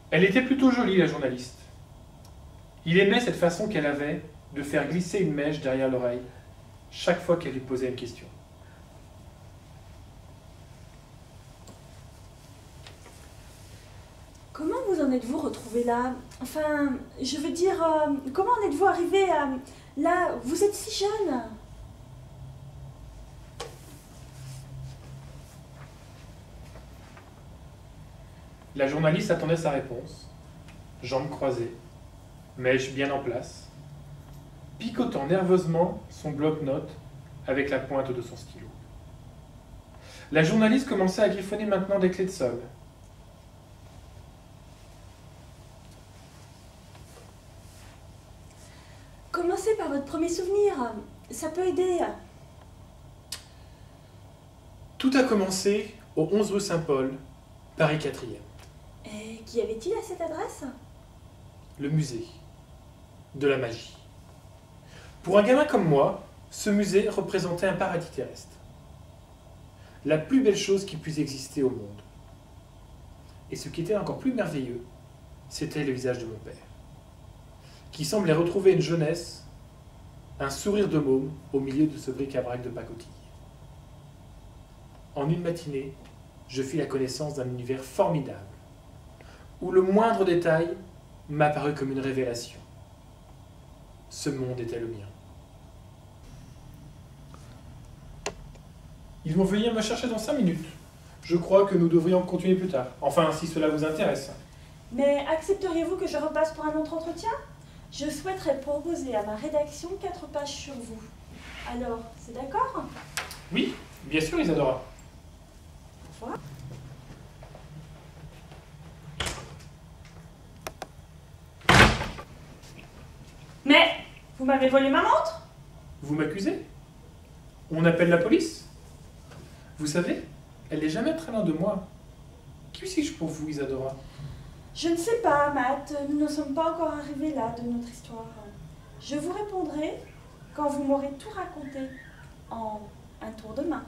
Elle était plutôt jolie, la journaliste. Il aimait cette façon qu'elle avait de faire glisser une mèche derrière l'oreille chaque fois qu'elle lui posait une question. Comment vous en êtes-vous retrouvé là? Enfin, je veux dire, comment en êtes-vous arrivé à... Là, vous êtes si jeune. La journaliste attendait sa réponse, jambes croisées, mèche bien en place, picotant nerveusement son bloc-notes avec la pointe de son stylo. La journaliste commençait à griffonner maintenant des clés de sol. Commencez par votre premier souvenir. Ça peut aider. Tout a commencé au 11 rue Saint-Paul, Paris 4e. Et qu'y avait-il à cette adresse? Le musée de la magie. Pour un gamin comme moi, ce musée représentait un paradis terrestre. La plus belle chose qui puisse exister au monde. Et ce qui était encore plus merveilleux, c'était le visage de mon père, qui semblait retrouver une jeunesse, un sourire de môme au milieu de ce bric-à-brac de pacotille. En une matinée, je fis la connaissance d'un univers formidable, où le moindre détail m'apparut comme une révélation. Ce monde était le mien. Ils vont venir me chercher dans 5 minutes. Je crois que nous devrions continuer plus tard. Enfin, si cela vous intéresse. Mais accepteriez-vous que je repasse pour un autre entretien? Je souhaiterais proposer à ma rédaction 4 pages sur vous. Alors, c'est d'accord? Oui, bien sûr, Isadora. Au revoir. Mais, vous m'avez volé ma montre? Vous m'accusez? On appelle la police? Vous savez, elle n'est jamais très loin de moi. Qui suis-je pour vous, Isadora? Je ne sais pas, Matt. Nous ne sommes pas encore arrivés là de notre histoire. Je vous répondrai quand vous m'aurez tout raconté en un tour de main.